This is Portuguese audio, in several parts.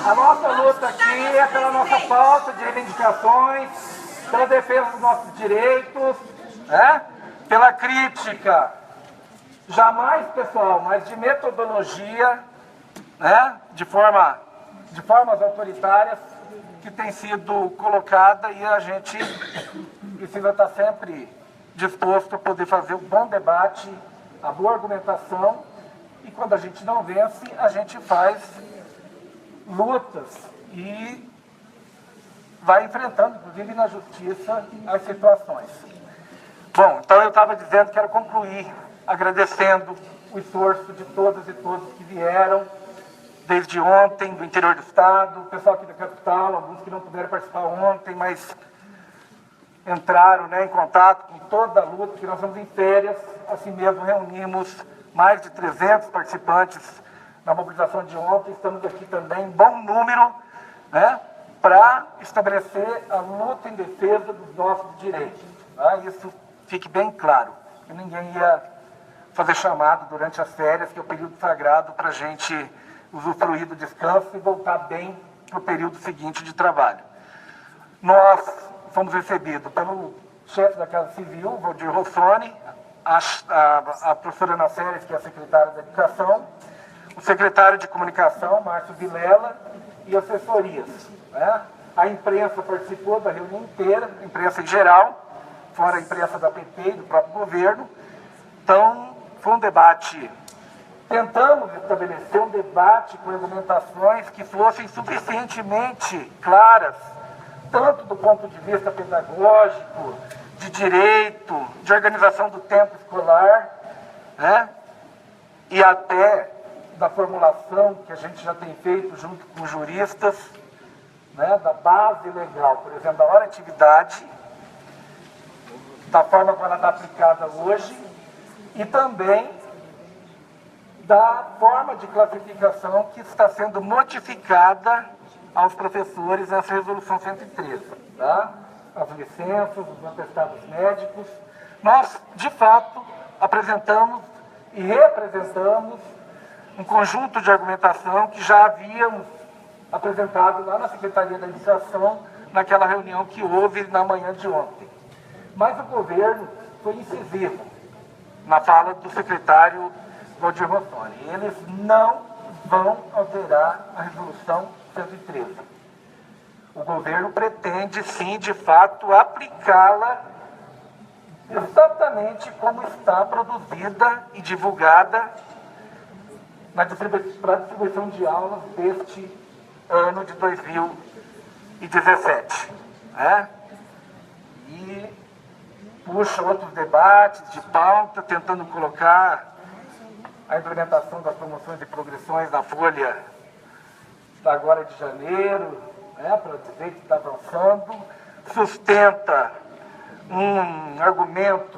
A nossa luta aqui é pela nossa pauta de reivindicações, pela defesa dos nossos direitos, né? Pela crítica, jamais pessoal, mas de metodologia, né? de formas autoritárias que tem sido colocada, e a gente precisa estar sempre disposto a poder fazer um bom debate, a boa argumentação, e quando a gente não vence, a gente faz lutas e vai enfrentando, inclusive na justiça, as situações. Bom, então eu estava dizendo, quero concluir agradecendo o esforço de todas e todos que vieram, desde ontem, do interior do estado, o pessoal aqui da capital, alguns que não puderam participar ontem, mas entraram, né, em contato com toda a luta, que nós estamos em férias, assim mesmo reunimos mais de 300 participantes na mobilização de ontem, estamos aqui também em bom número, né, para estabelecer a luta em defesa dos nossos direitos. Tá? Isso fique bem claro, que ninguém ia fazer chamado durante as férias, que é o período sagrado para a gente usufruir do descanso e voltar bem para o período seguinte de trabalho. Nós fomos recebidos pelo chefe da Casa Civil, Valdir Rossoni, a professora Ana Séries, que é a secretária da Educação, o secretário de Comunicação, Márcio Vilela, e assessorias. Né? A imprensa participou da reunião inteira, a imprensa em geral, fora a imprensa da PT e do próprio governo. Então, foi um debate. Tentamos estabelecer um debate com argumentações que fossem suficientemente claras, tanto do ponto de vista pedagógico, de direito, de organização do tempo escolar, né? E até da formulação que a gente já tem feito junto com juristas, né? Da base legal, por exemplo, da hora atividade, da forma como ela está aplicada hoje, e também da forma de classificação que está sendo modificada aos professores nessa resolução 113, tá? As licenças, os atestados médicos. Nós, de fato, apresentamos e representamos um conjunto de argumentação que já havíamos apresentado lá na Secretaria da Educação, naquela reunião que houve na manhã de ontem. Mas o governo foi incisivo na fala do secretário Valdir Rossoni. Eles não vão alterar a resolução 113. O governo pretende, sim, de fato, aplicá-la exatamente como está produzida e divulgada para a distribuição de aulas deste ano de 2017. Né? E puxa outros debates de pauta, tentando colocar a implementação das promoções e progressões na folha da agora de janeiro, né, para dizer que está avançando, sustenta um argumento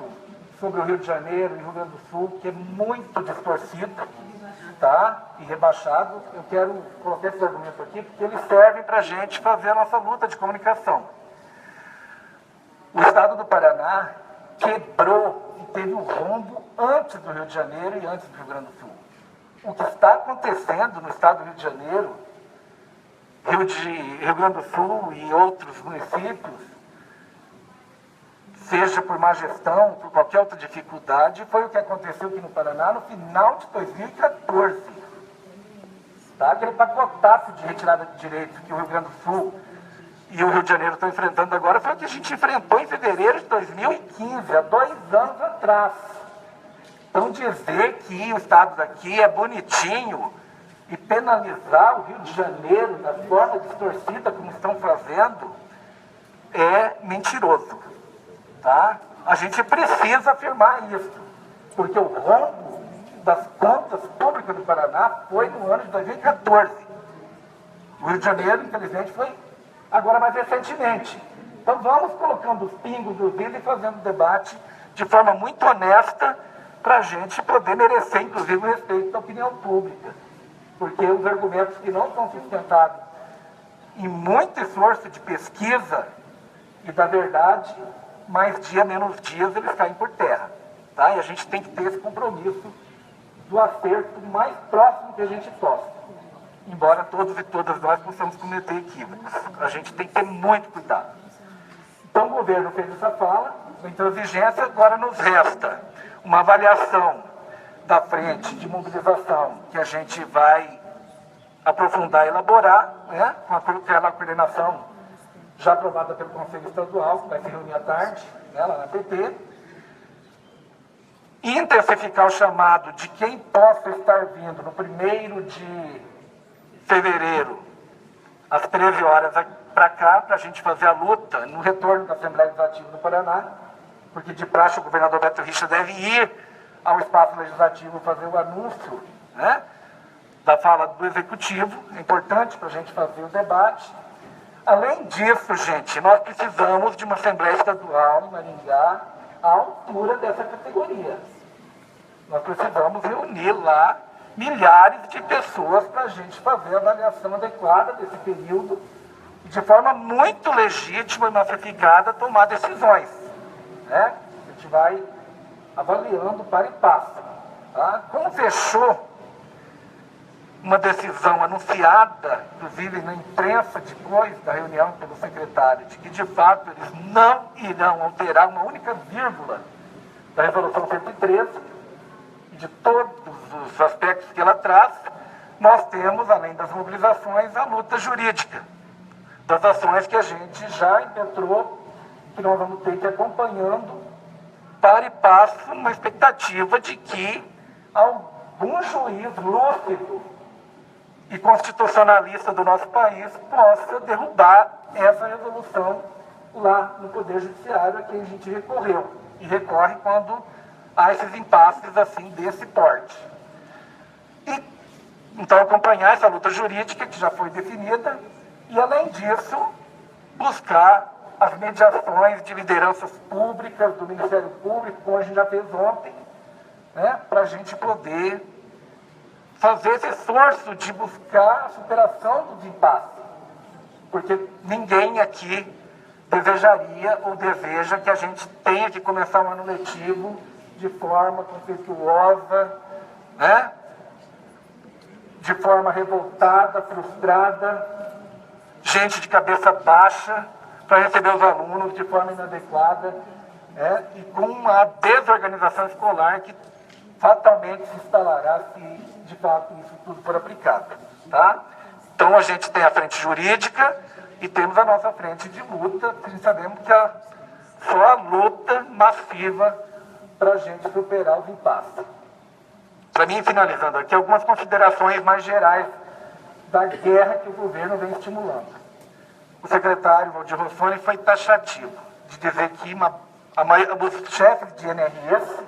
sobre o Rio de Janeiro e o Rio Grande do Sul que é muito distorcido, tá, e rebaixado. Eu quero colocar esse argumento aqui porque eles servem para a gente fazer a nossa luta de comunicação. O estado do Paraná quebrou e teve um rombo antes do Rio de Janeiro e antes do Rio Grande do Sul. O que está acontecendo no estado do Rio de Janeiro, Rio Grande do Sul e outros municípios, seja por má gestão, por qualquer outra dificuldade, foi o que aconteceu aqui no Paraná no final de 2014. Tá? Aquele pacotaço de retirada de direitos que o Rio Grande do Sul e o Rio de Janeiro estão enfrentando agora foi o que a gente enfrentou em fevereiro de 2015, há 2 anos atrás. Então dizer que o estado daqui é bonitinho e penalizar o Rio de Janeiro da forma distorcida como estão fazendo é mentiroso. Tá? A gente precisa afirmar isso, porque o rombo das contas públicas do Paraná foi no ano de 2014. O Rio de Janeiro, infelizmente, foi agora mais recentemente. Então vamos colocando os pingos dos is e fazendo debate de forma muito honesta para a gente poder merecer, inclusive, o respeito da opinião pública. Porque os argumentos que não são sustentados em muito esforço de pesquisa e da verdade, mais dia, menos dias, eles caem por terra. Tá? E a gente tem que ter esse compromisso do acerto mais próximo que a gente possa. embora todos e todas nós possamos cometer equívocos. A gente tem que ter muito cuidado. Então o governo fez essa fala, a intransigência, agora nos resta uma avaliação da frente de mobilização que a gente vai aprofundar e elaborar, né, com aquela coordenação já aprovada pelo Conselho Estadual, que vai se reunir à tarde, né, lá na PT, intensificar o chamado de quem possa estar vindo no 1º de fevereiro, às 13 horas para cá, para a gente fazer a luta no retorno da Assembleia Legislativa do Paraná, porque de praxe o governador Beto Richa deve ir ao espaço legislativo fazer o anúncio, né, da fala do Executivo. É importante para a gente fazer o debate. Além disso, gente, nós precisamos de uma Assembleia Estadual em Maringá à altura dessa categoria. Nós precisamos reunir lá milhares de pessoas para a gente fazer a avaliação adequada desse período e, de forma muito legítima e massificada, tomar decisões, né? A gente vai avaliando para e passo. Tá? Como fechou uma decisão anunciada, inclusive na imprensa, depois da reunião pelo secretário, de que, de fato, eles não irão alterar uma única vírgula da Resolução 113, e de todos os aspectos que ela traz, nós temos, além das mobilizações, a luta jurídica, das ações que a gente já impetrou, que nós vamos ter que ir acompanhando, para e passo, uma expectativa de que algum juiz lúcido e constitucionalista do nosso país possa derrubar essa resolução lá no Poder Judiciário a quem a gente recorreu. E recorre quando há esses impasses assim desse porte. E, então, acompanhar essa luta jurídica que já foi definida e, além disso, buscar as mediações de lideranças públicas, do Ministério Público, como a gente já fez ontem, né, para a gente poder fazer esse esforço de buscar a superação dos impasses. Porque ninguém aqui desejaria ou deseja que a gente tenha que começar um ano letivo de forma conflituosa, né, de forma revoltada, frustrada, gente de cabeça baixa para receber os alunos de forma inadequada, né, e com uma desorganização escolar que fatalmente se instalará se de fato isso tudo for aplicado. Tá? Então a gente tem a frente jurídica e temos a nossa frente de luta, porque sabemos que só a luta massiva para a gente superar os impasses. Para mim, finalizando aqui, algumas considerações mais gerais da guerra que o governo vem estimulando. O secretário Valdir Rossoni foi taxativo de dizer que os chefes de NRS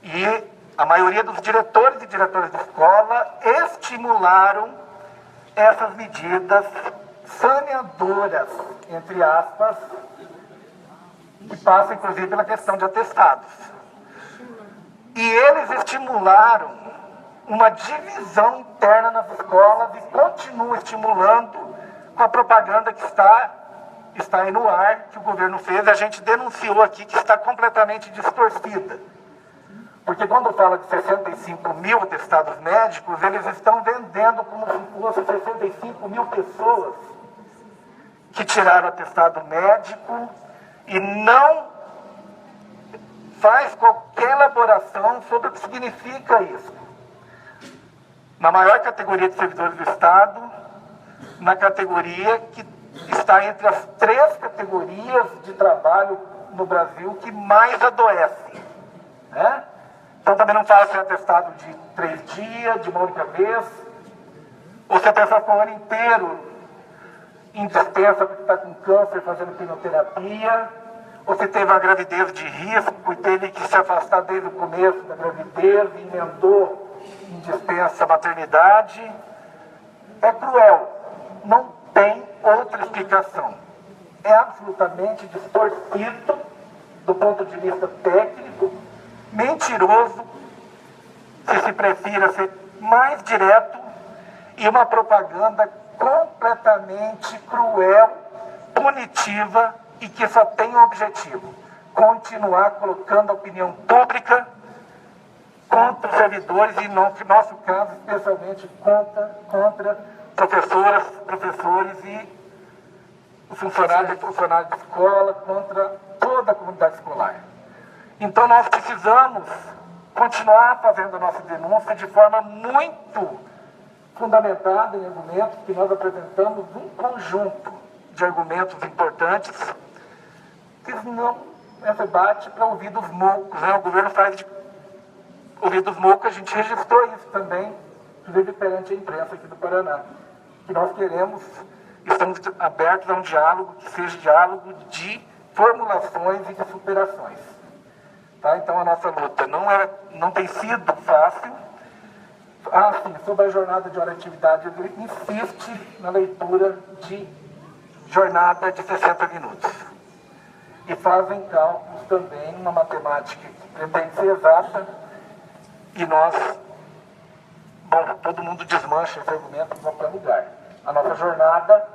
e a maioria dos diretores e diretoras de escola estimularam essas medidas saneadoras, entre aspas, que passam inclusive pela questão de atestados. E eles estimularam uma divisão interna nas escolas e continuam estimulando com a propaganda que está aí no ar, que o governo fez. A gente denunciou aqui que está completamente distorcida. Porque quando fala de 65 mil atestados médicos, eles estão vendendo como se fossem 65 mil pessoas que tiraram atestado médico e não faz qualquer elaboração sobre o que significa isso. Na maior categoria de servidores do Estado, na categoria que está entre as 3 categorias de trabalho no Brasil que mais adoecem, né? Então também não fala se é atestado de 3 dias, de uma única vez, ou se a pessoa ficou o ano inteiro em dispensa porque está com câncer fazendo quimioterapia, ou se teve uma gravidez de risco e teve que se afastar desde o começo da gravidez e emendou em dispensa maternidade. É cruel, não tem outra explicação. É absolutamente distorcido do ponto de vista técnico, mentiroso, se prefira ser mais direto, e uma propaganda completamente cruel, punitiva e que só tem um objetivo: continuar colocando a opinião pública contra contra os servidores e, no nosso caso, especialmente contra professoras, professores e os funcionários de escola, contra toda a comunidade escolar. Então, nós precisamos continuar fazendo a nossa denúncia de forma muito fundamentada em argumentos, que nós apresentamos um conjunto de argumentos importantes que não é debate para ouvidos moucos, né? O governo faz de ouvidos moucos, a gente registrou isso também, inclusive perante a imprensa aqui do Paraná, que nós queremos, estamos abertos a um diálogo, que seja diálogo de formulações e de superações. Tá? Então a nossa luta não tem sido fácil. Sim, sobre a jornada de hora de atividade, ele insiste na leitura de jornada de 60 minutos. E fazem cálculos também, uma matemática que pretende ser exata, e nós, todo mundo desmancha esse argumento em qualquer lugar. A nossa jornada,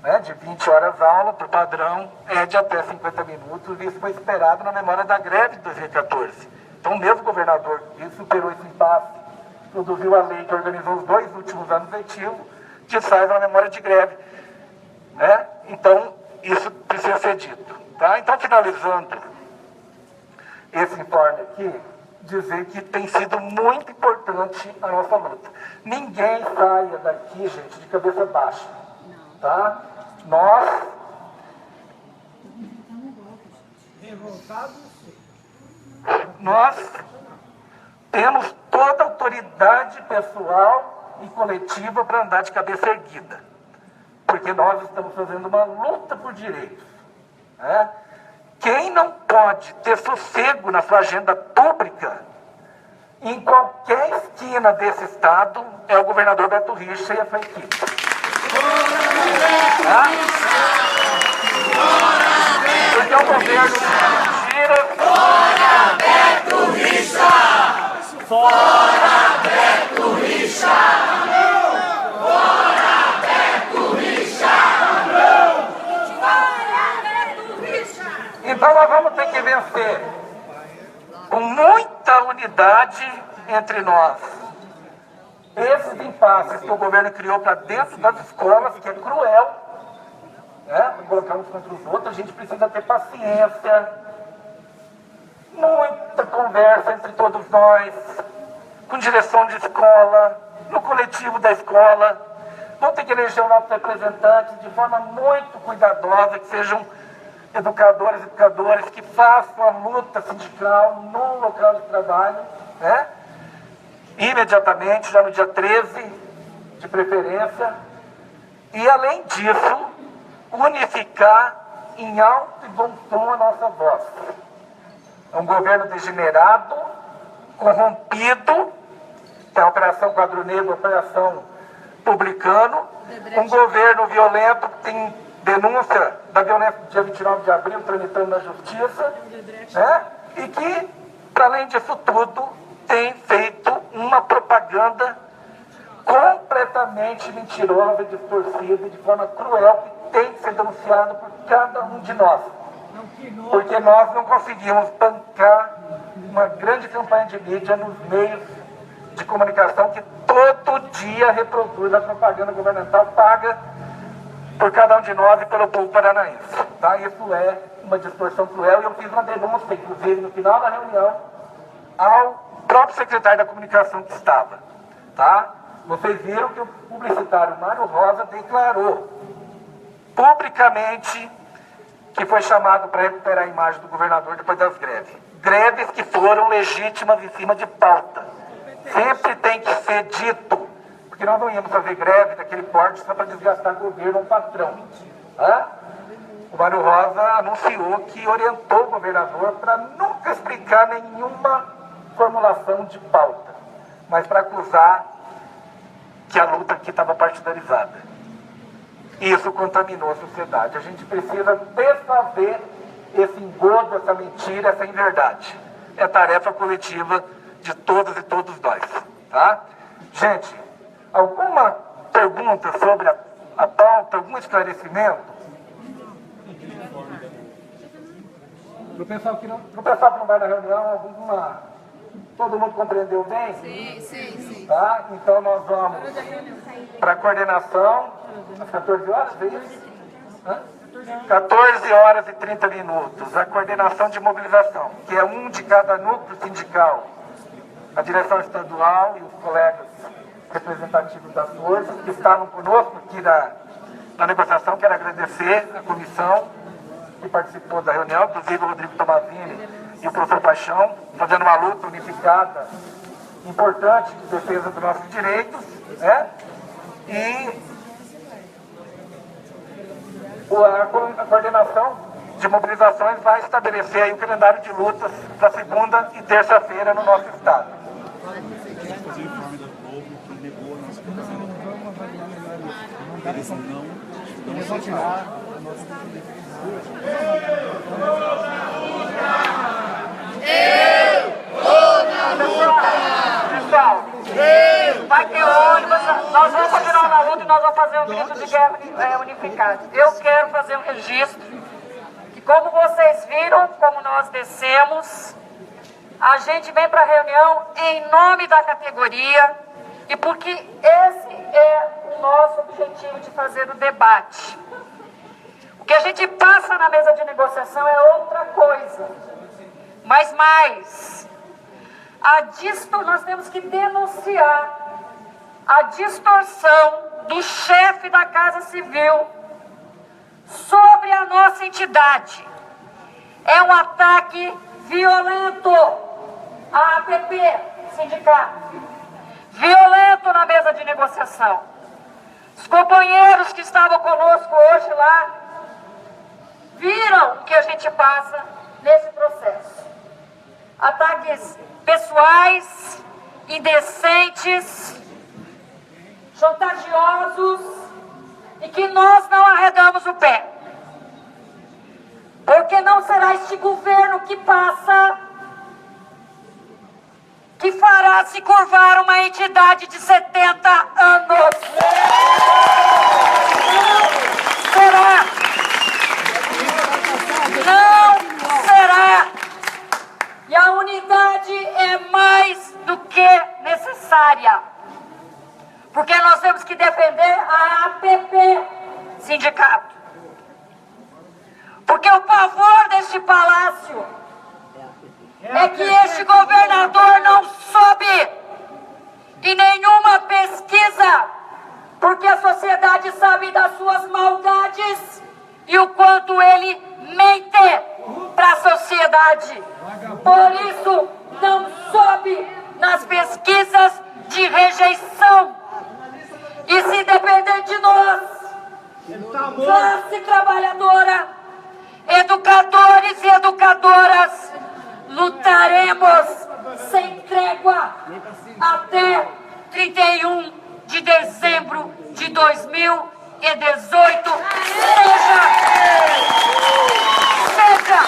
né, de 20 horas aula, por padrão, é de até 50 minutos, e isso foi esperado na memória da greve de 2014. Então, o mesmo governador que superou esse impasse, produziu a lei que organizou os 2 últimos anos letivos, desfaz na memória de greve. Né? Então, isso precisa ser dito. Tá? Então, finalizando esse informe aqui, dizer que tem sido muito importante a nossa luta. Ninguém saia daqui, gente, de cabeça baixa. Tá? Nós temos toda a autoridade pessoal e coletiva para andar de cabeça erguida. Porque nós estamos fazendo uma luta por direitos. Né? Quem não pode ter sossego na sua agenda pública, em qualquer esquina desse estado, é o governador Beto Richa e a sua equipe. Tá? Porque o governo tira... Fora Beto Richa! Fora Beto Richa! Fora Beto Richa! Fora Beto Richa! Então nós vamos ter que vencer com muita unidade entre nós esses impasses que o governo criou para dentro das escolas, que é cruel, né? Colocar uns contra os outros. A gente precisa ter paciência, muita conversa entre todos nós, com direção de escola, no coletivo da escola. Vamos ter que eleger os nossos representantes de forma muito cuidadosa, que sejam educadores que façam a luta sindical no local de trabalho, né? Imediatamente, já no dia 13, de preferência. E, além disso, unificar em alto e bom tom a nossa voz. É um governo degenerado, corrompido, tem a Operação Quadro Negro, a Operação Publicano, um governo violento que tem denúncia da violência do dia 29 de abril, tramitando na justiça, né? E que, para além disso tudo, tem feito uma propaganda completamente mentirosa, distorcida e de forma cruel, que tem que ser denunciada por cada um de nós. Porque nós não conseguimos bancar uma grande campanha de mídia nos meios de comunicação que todo dia reproduz a propaganda governamental paga por cada um de nós e pelo povo paranaense. Tá? Isso é uma distorção cruel, e eu fiz uma denúncia, inclusive, no final da reunião, ao próprio secretário da comunicação que estava. Tá? Vocês viram que o publicitário Mário Rosa declarou publicamente que foi chamado para recuperar a imagem do governador depois das greves. Greves que foram legítimas em cima de pauta. Sempre tem que ser dito, porque nós não íamos fazer greve daquele porte só para desgastar o governo ou o patrão. Tá? O Mário Rosa anunciou que orientou o governador para nunca explicar nenhuma formulação de pauta, mas para acusar que a luta aqui estava partidarizada. Isso contaminou a sociedade. A gente precisa desfazer esse engodo, essa mentira, essa inverdade. É tarefa coletiva de todas e todos nós. Tá? Gente, alguma pergunta sobre a pauta, algum esclarecimento? Para o pessoal que não vai na reunião, alguma Todo mundo compreendeu bem? Sim. Tá? Então nós vamos para a coordenação, às 14 horas, é isso? 14 horas e 30 minutos, a coordenação de mobilização, que é um de cada núcleo sindical, a direção estadual e os colegas representativos das forças que estavam conosco aqui na negociação. Quero agradecer a comissão que participou da reunião, inclusive o Rodrigo Tomazini e o professor Paixão, fazendo uma luta unificada, importante, de defesa dos nossos direitos, né? E a coordenação de mobilizações vai estabelecer aí o calendário de lutas para segunda e terça-feira no nosso estado. Fazer o informe da Globo que negou a nossa proposição. Eles não tirar a nossa Pessoal, vai ter ônibus, nós vamos continuar na luta e nós vamos fazer um grito de guerra unificado. Eu quero fazer um registro que, como vocês viram, como nós descemos, a gente vem para a reunião em nome da categoria e porque esse é o nosso objetivo de fazer o debate. O que a gente passa na mesa de negociação é outra coisa, mas mais. Nós temos que denunciar a distorção do chefe da Casa Civil sobre a nossa entidade. É um ataque violento à APP, sindicato, violento na mesa de negociação. Os companheiros que estavam conosco hoje lá viram o que a gente passa nesse processo. Ataques pessoais, indecentes, chantagiosos e que nós não arredamos o pé. Porque não será este governo que passa que fará se curvar uma entidade de 70 anos. Não será. Não será. E a unidade é mais do que necessária. Porque nós temos que defender a APP, sindicato. Porque o pavor deste palácio é que este governador não soube em nenhuma pesquisa, porque a sociedade sabe das suas maldades e o quanto ele mente para a sociedade. Por isso, não soube nas pesquisas de rejeição. E se depender de nós, classe trabalhadora, educadores e educadoras, lutaremos sem trégua até 31 de dezembro de 2018. Seja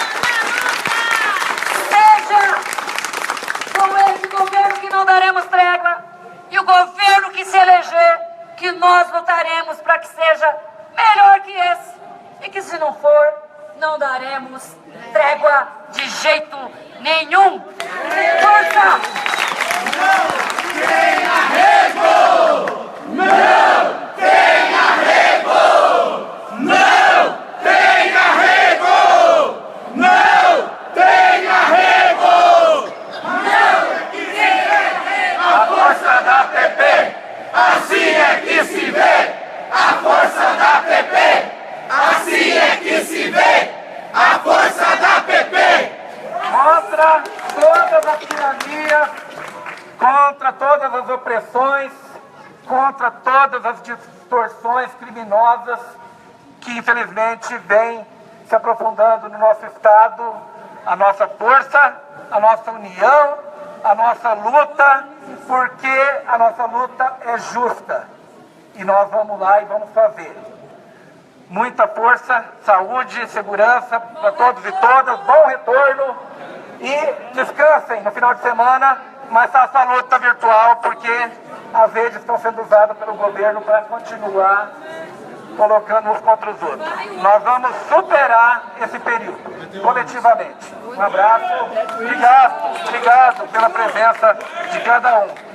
com esse governo que não daremos trégua e o governo que se eleger, que nós lutaremos para que seja melhor que esse. E que se não for, não daremos trégua de jeito nenhum. Força! Não tem arrego! Não tem arrego! Não tem arrego! Não tem arrego! Não tem arrego! A força da PP, assim é que se vê! A força da PP, assim é que se vê! A força da PP! Contra todas as tiranias, contra todas as opressões, contra todas as distorções criminosas que infelizmente vêm se aprofundando no nosso Estado, a nossa força, a nossa união, a nossa luta, porque a nossa luta é justa e nós vamos lá e vamos fazer. Muita força, saúde, segurança para todos e todas, bom retorno e descansem no final de semana, mas faça a luta virtual porque as redes estão sendo usadas pelo governo para continuar colocando uns contra os outros. Nós vamos superar esse período, coletivamente. Um abraço, obrigado pela presença de cada um.